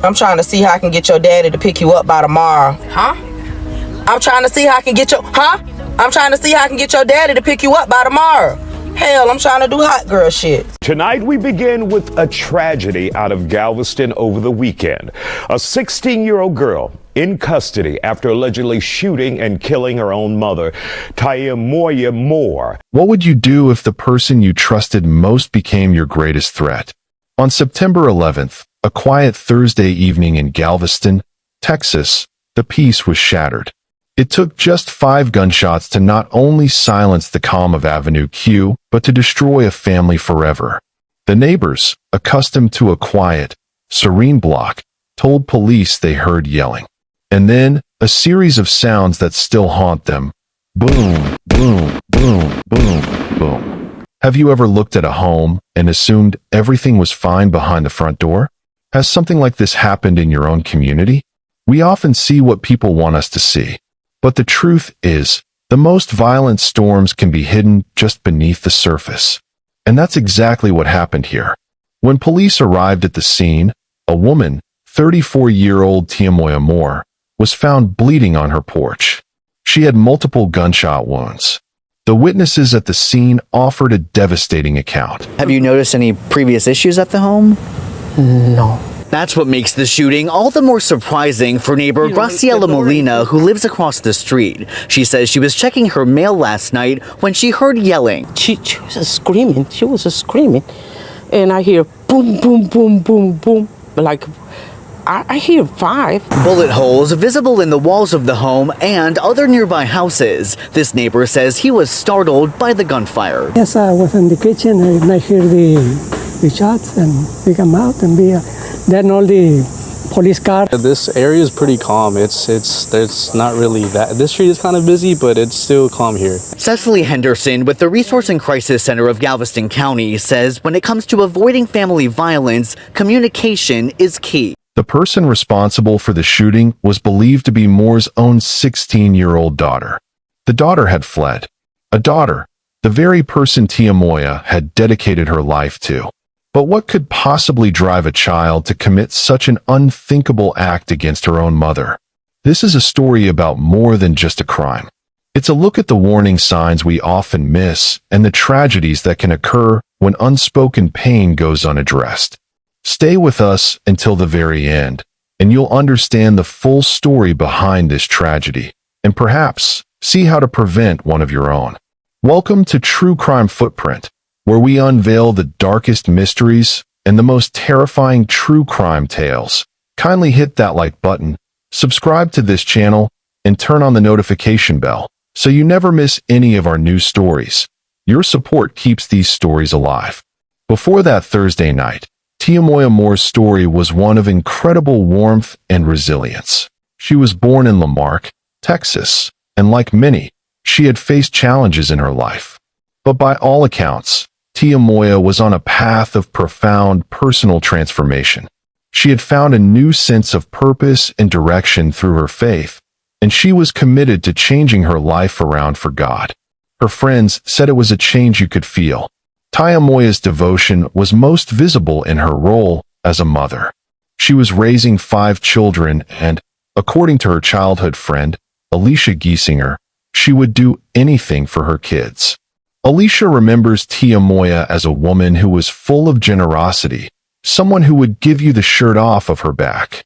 I'm trying to see how I can get your daddy to pick you up by tomorrow. Huh? I'm trying to see how I can get your... I'm trying to see how I can get your daddy to pick you up by tomorrow. Hell, I'm trying to do hot girl shit. Tonight, we begin with a tragedy out of Galveston over the weekend. A 16-year-old girl in custody after allegedly shooting and killing her own mother, Tiamoya Moore. What would you do if the person you trusted most became your greatest threat? On September 11th, a quiet Thursday evening in Galveston, Texas, the peace was shattered. It took just 5 gunshots to not only silence the calm of Avenue Q, but to destroy a family forever. The neighbors, accustomed to a quiet, serene block, told police they heard yelling. And then, a series of sounds that still haunt them. Boom, boom, boom, boom, boom. Have you ever looked at a home and assumed everything was fine behind the front door? Has something like this happened in your own community? We often see what people want us to see. But the truth is, the most violent storms can be hidden just beneath the surface. And that's exactly what happened here. When police arrived at the scene, a woman, 34-year-old Tiamoya Moore, was found bleeding on her porch. She had multiple gunshot wounds. The witnesses at the scene offered a devastating account. Have you noticed any previous issues at the home? No. That's what makes the shooting all the more surprising for neighbor Graciela Molina, who lives across the street. She says she was checking her mail last night when she heard yelling. She was screaming. She was screaming. And I hear boom, boom, boom, boom, boom. Like, I hear 5. Bullet holes visible in the walls of the home and other nearby houses. This neighbor says he was startled by the gunfire. Yes, I was in the kitchen and I hear the shots and we come out and then all the police car. This area is pretty calm. There's not really that. This street is kind of busy, but it's still calm here. Cecily Henderson with the Resource and Crisis Center of Galveston County says when it comes to avoiding family violence, communication is key. The person responsible for the shooting was believed to be Moore's own 16-year-old daughter. The daughter had fled. A daughter, the very person Tiamoya had dedicated her life to. But what could possibly drive a child to commit such an unthinkable act against her own mother? This is a story about more than just a crime. It's a look at the warning signs we often miss and the tragedies that can occur when unspoken pain goes unaddressed. Stay with us until the very end, and you'll understand the full story behind this tragedy, and perhaps see how to prevent one of your own. Welcome to True Crime Footprint, where we unveil the darkest mysteries and the most terrifying true crime tales. Kindly hit that like button, subscribe to this channel, and turn on the notification bell so you never miss any of our new stories. Your support keeps these stories alive. Before that Thursday night, Tiamoya Moore's story was one of incredible warmth and resilience. She was born in Lamarck, Texas, and like many, she had faced challenges in her life. But by all accounts, Tiamoya was on a path of profound personal transformation. She had found a new sense of purpose and direction through her faith, and she was committed to changing her life around for God. Her friends said it was a change you could feel. Tiamoya's devotion was most visible in her role as a mother. She was raising 5 children and, according to her childhood friend, Alicia Giesinger, she would do anything for her kids. Alicia remembers Tiamoya as a woman who was full of generosity, someone who would give you the shirt off of her back.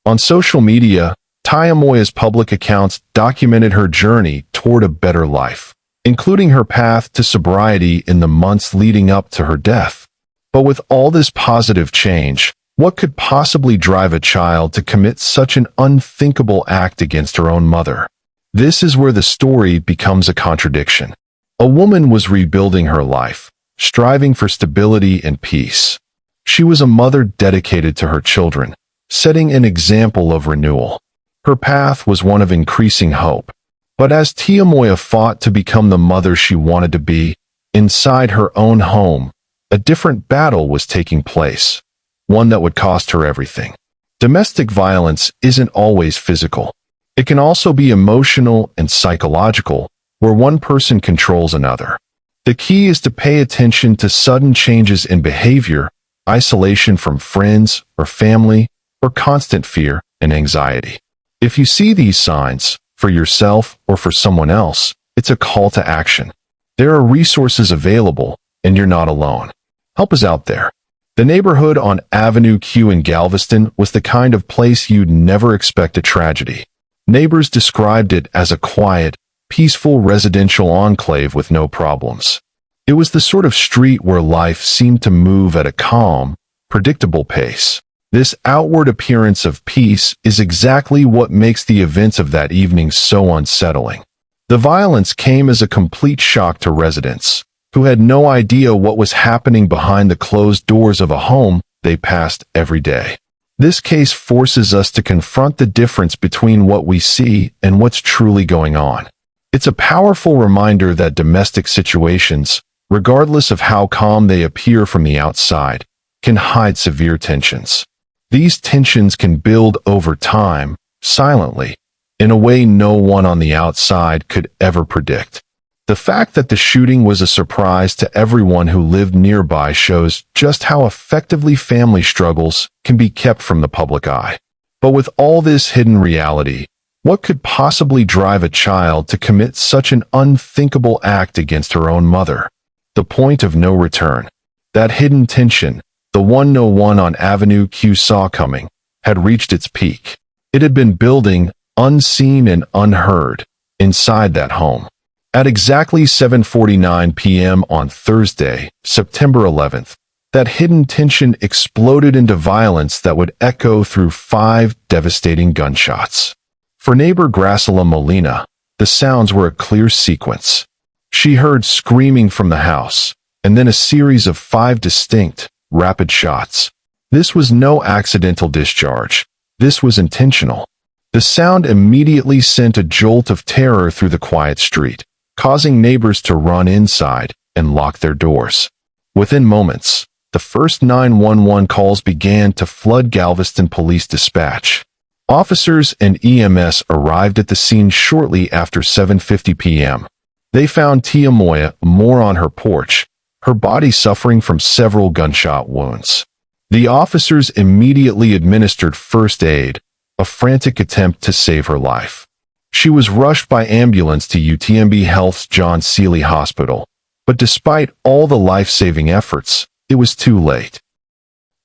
On social media, Tiamoya's public accounts documented her journey toward a better life, including her path to sobriety in the months leading up to her death. But with all this positive change, what could possibly drive a child to commit such an unthinkable act against her own mother? This is where the story becomes a contradiction. A woman was rebuilding her life, striving for stability and peace. She was a mother dedicated to her children, setting an example of renewal. Her path was one of increasing hope. But as Tiamoya fought to become the mother she wanted to be, inside her own home, a different battle was taking place, one that would cost her everything. Domestic violence isn't always physical. It can also be emotional and psychological, where one person controls another. The key is to pay attention to sudden changes in behavior, isolation from friends or family, or constant fear and anxiety. If you see these signs, for yourself or for someone else, it's a call to action. There are resources available, and you're not alone. Help is out there. The neighborhood on Avenue Q in Galveston was the kind of place you'd never expect a tragedy. Neighbors described it as a quiet, peaceful residential enclave with no problems. It was the sort of street where life seemed to move at a calm, predictable pace. This outward appearance of peace is exactly what makes the events of that evening so unsettling. The violence came as a complete shock to residents, who had no idea what was happening behind the closed doors of a home they passed every day. This case forces us to confront the difference between what we see and what's truly going on. It's a powerful reminder that domestic situations, regardless of how calm they appear from the outside, can hide severe tensions. These tensions can build over time, silently, in a way no one on the outside could ever predict. The fact that the shooting was a surprise to everyone who lived nearby shows just how effectively family struggles can be kept from the public eye. But with all this hidden reality, what could possibly drive a child to commit such an unthinkable act against her own mother? The point of no return. That hidden tension, the one no one on Avenue Q saw coming, had reached its peak. It had been building, unseen and unheard, inside that home. At exactly 7:49 p.m. on Thursday, September 11th, that hidden tension exploded into violence that would echo through 5 devastating gunshots. For neighbor Graciela Molina, the sounds were a clear sequence. She heard screaming from the house, and then a series of 5 distinct, rapid shots. This was no accidental discharge. This was intentional. The sound immediately sent a jolt of terror through the quiet street, causing neighbors to run inside and lock their doors. Within moments, the first 911 calls began to flood Galveston Police Dispatch. Officers and EMS arrived at the scene shortly after 7:50 p.m. They found Tiamoya Moore on her porch, her body suffering from several gunshot wounds. The officers immediately administered first aid, a frantic attempt to save her life. She was rushed by ambulance to UTMB Health's John Seeley Hospital, but despite all the life-saving efforts, it was too late.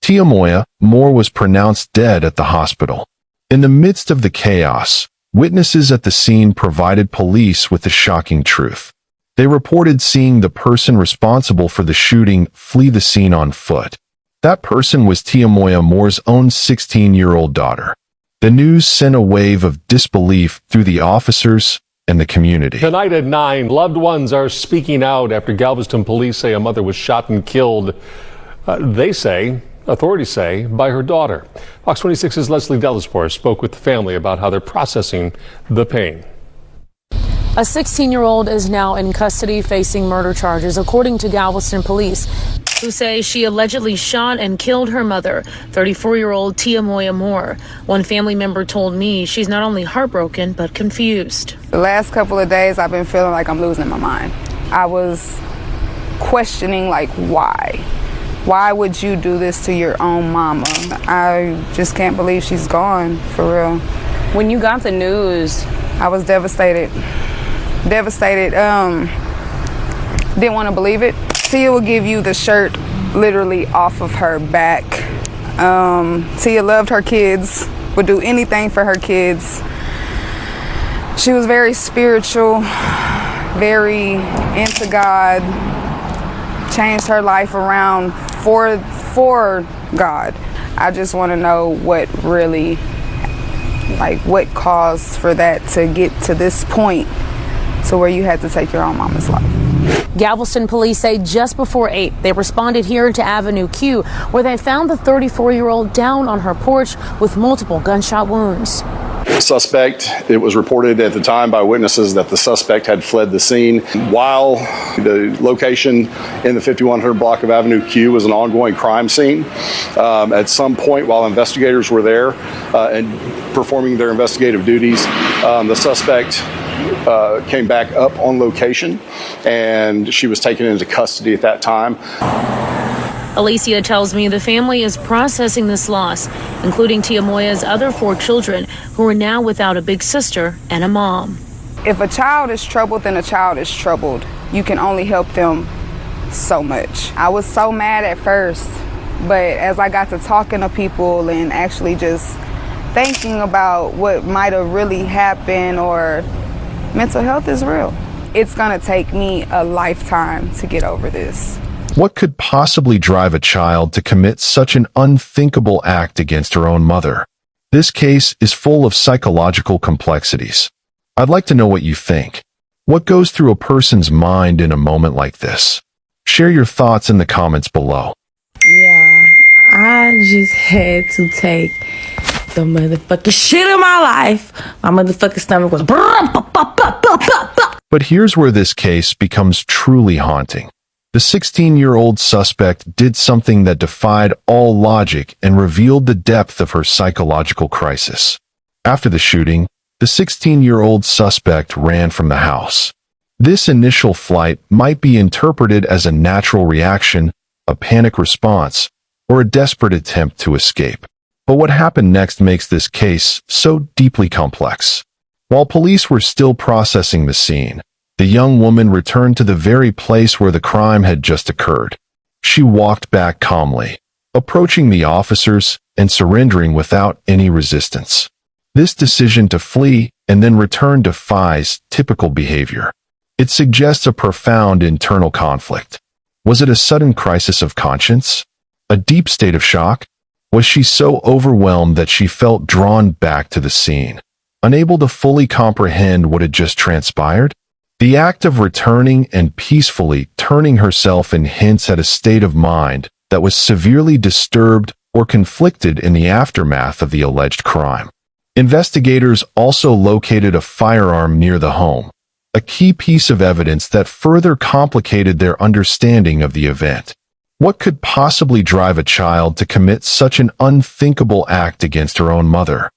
Tiamoya Moore was pronounced dead at the hospital. In the midst of the chaos, witnesses at the scene provided police with the shocking truth. They reported seeing the person responsible for the shooting flee the scene on foot. That person was Tiamoya Moore's own 16-year-old daughter. The news sent a wave of disbelief through the officers and the community. Tonight at 9, loved ones are speaking out after Galveston police say a mother was shot and killed, authorities say, by her daughter. Fox 26's Leslie Delaspore spoke with the family about how they're processing the pain. A 16-year-old is now in custody facing murder charges, according to Galveston police, who say she allegedly shot and killed her mother, 34-year-old Tiamoya Moore. One family member told me she's not only heartbroken, but confused. The last couple of days, I've been feeling like I'm losing my mind. I was questioning, why? Why would you do this to your own mama? I just can't believe she's gone, for real. When you got the news, I was devastated. Didn't want to believe it. Tia will give you the shirt literally off of her back. Tia loved her kids, would do anything for her kids. She was very spiritual, very into God, changed her life around for God. I just want to know what really, what caused for that to get to this point to where you had to take your own mama's life. Galveston police say just before 8, they responded here to Avenue Q, where they found the 34-year-old down on her porch with multiple gunshot wounds. The suspect, it was reported at the time by witnesses that the suspect had fled the scene. While the location in the 5100 block of Avenue Q was an ongoing crime scene, at some point while investigators were there and performing their investigative duties, the suspect came back up on location, and she was taken into custody at that time. Alicia tells me the family is processing this loss, including Tiamoya's other 4 children who are now without a big sister and a mom. If a child is troubled, then a child is troubled. You can only help them so much. I was so mad at first, but as I got to talking to people and actually just thinking about what might have really happened, or mental health is real. It's gonna take me a lifetime to get over this. What could possibly drive a child to commit such an unthinkable act against her own mother? This case is full of psychological complexities. I'd like to know what you think. What goes through a person's mind in a moment like this? Share your thoughts in the comments below. Yeah, I just had to take the motherfucking shit of my life. My motherfucking stomach was... But here's where this case becomes truly haunting. The 16-year-old suspect did something that defied all logic and revealed the depth of her psychological crisis. After the shooting, the 16-year-old suspect ran from the house. This initial flight might be interpreted as a natural reaction, a panic response, or a desperate attempt to escape. But what happened next makes this case so deeply complex. While police were still processing the scene, the young woman returned to the very place where the crime had just occurred. She walked back calmly, approaching the officers and surrendering without any resistance. This decision to flee and then return defies typical behavior. It suggests a profound internal conflict. Was it a sudden crisis of conscience? A deep state of shock? Was she so overwhelmed that she felt drawn back to the scene, unable to fully comprehend what had just transpired? The act of returning and peacefully turning herself in hints at a state of mind that was severely disturbed or conflicted in the aftermath of the alleged crime. Investigators also located a firearm near the home, a key piece of evidence that further complicated their understanding of the event. What could possibly drive a child to commit such an unthinkable act against her own mother?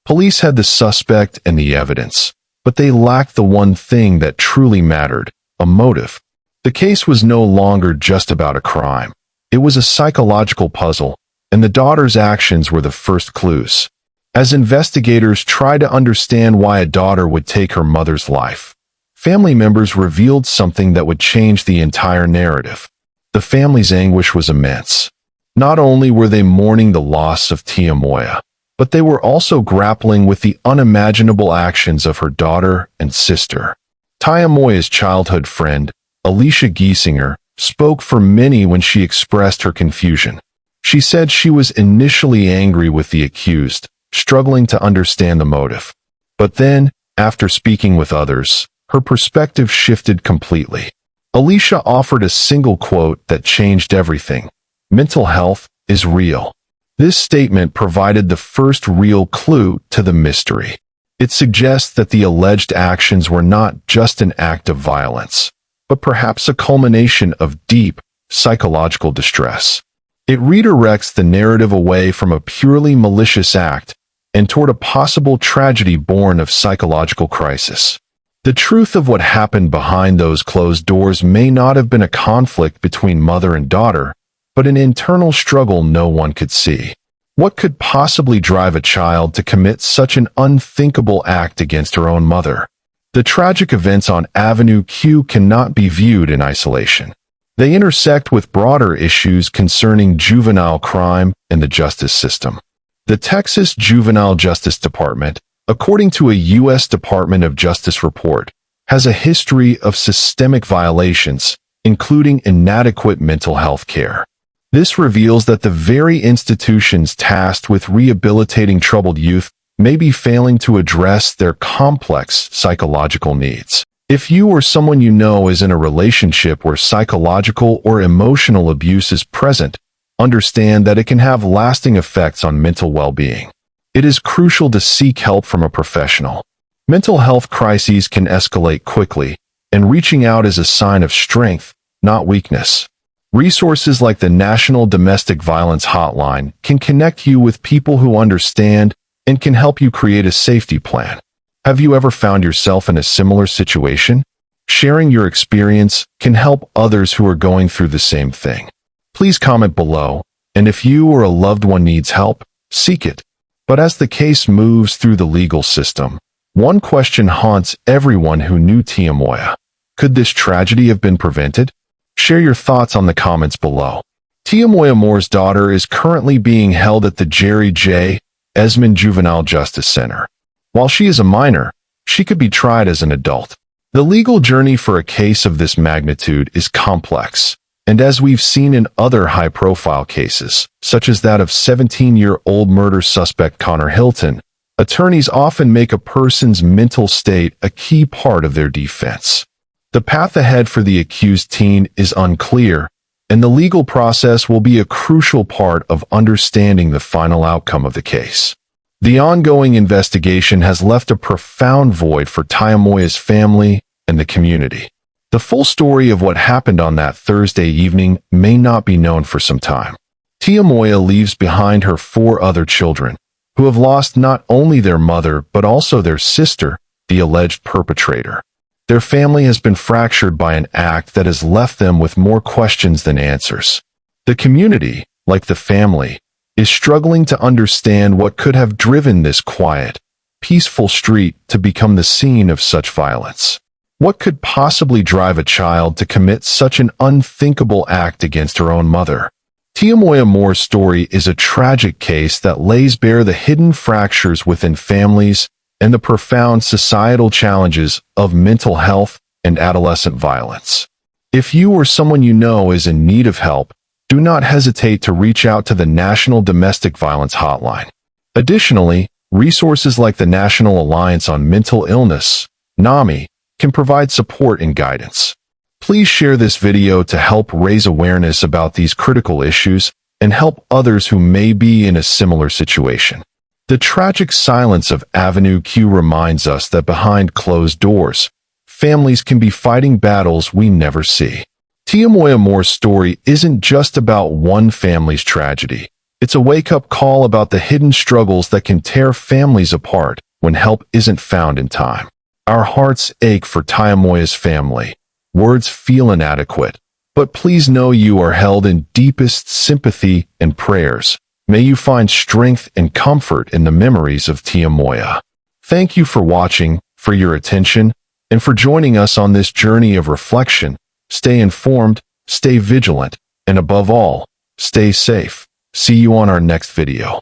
Police had the suspect and the evidence, but they lacked the one thing that truly mattered, a motive. The case was no longer just about a crime. It was a psychological puzzle, and the daughter's actions were the first clues. As investigators tried to understand why a daughter would take her mother's life, family members revealed something that would change the entire narrative. The family's anguish was immense. Not only were they mourning the loss of Tiamoya, but they were also grappling with the unimaginable actions of her daughter and sister. Tiamoya's childhood friend, Alicia Giesinger, spoke for many when she expressed her confusion. She said she was initially angry with the accused, struggling to understand the motive. But then, after speaking with others, her perspective shifted completely. Alicia offered a single quote that changed everything. "Mental health is real." This statement provided the first real clue to the mystery. It suggests that the alleged actions were not just an act of violence, but perhaps a culmination of deep psychological distress. It redirects the narrative away from a purely malicious act and toward a possible tragedy born of psychological crisis. The truth of what happened behind those closed doors may not have been a conflict between mother and daughter, but an internal struggle no one could see. What could possibly drive a child to commit such an unthinkable act against her own mother? The tragic events on Avenue Q cannot be viewed in isolation. They intersect with broader issues concerning juvenile crime and the justice system. The Texas Juvenile Justice Department, according to a U.S. Department of Justice report, has a history of systemic violations, including inadequate mental health care. This reveals that the very institutions tasked with rehabilitating troubled youth may be failing to address their complex psychological needs. If you or someone you know is in a relationship where psychological or emotional abuse is present, understand that it can have lasting effects on mental well-being. It is crucial to seek help from a professional. Mental health crises can escalate quickly, and reaching out is a sign of strength, not weakness. Resources like the National Domestic Violence Hotline can connect you with people who understand and can help you create a safety plan. Have you ever found yourself in a similar situation? Sharing your experience can help others who are going through the same thing. Please comment below, and if you or a loved one needs help, seek it. But as the case moves through the legal system, one question haunts everyone who knew Tiamoya. Could this tragedy have been prevented? Share your thoughts on the comments below. Tiamoya Moore's daughter is currently being held at the Jerry J. Esmond Juvenile Justice Center. While she is a minor, she could be tried as an adult. The legal journey for a case of this magnitude is complex, and as we've seen in other high-profile cases, such as that of 17-year-old murder suspect Connor Hilton, attorneys often make a person's mental state a key part of their defense. The path ahead for the accused teen is unclear, and the legal process will be a crucial part of understanding the final outcome of the case. The ongoing investigation has left a profound void for Tiamoya's family and the community. The full story of what happened on that Thursday evening may not be known for some time. Tiamoya leaves behind her 4 other children, who have lost not only their mother but also their sister, the alleged perpetrator. Their family has been fractured by an act that has left them with more questions than answers. The community, like the family, is struggling to understand what could have driven this quiet, peaceful street to become the scene of such violence. What could possibly drive a child to commit such an unthinkable act against her own mother? Tiamoya Moore's story is a tragic case that lays bare the hidden fractures within families and the profound societal challenges of mental health and adolescent violence. If you or someone you know is in need of help, do not hesitate to reach out to the National Domestic Violence Hotline. Additionally, resources like the National Alliance on Mental Illness, NAMI, can provide support and guidance. Please share this video to help raise awareness about these critical issues and help others who may be in a similar situation. The tragic silence of Avenue Q reminds us that behind closed doors, families can be fighting battles we never see. Tiamoya Moore's story isn't just about one family's tragedy. It's a wake-up call about the hidden struggles that can tear families apart when help isn't found in time. Our hearts ache for Tiamoya's family. Words feel inadequate, but please know you are held in deepest sympathy and prayers. May you find strength and comfort in the memories of Tiamoya. Thank you for watching, for your attention, and for joining us on this journey of reflection. Stay informed, stay vigilant, and above all, stay safe. See you on our next video.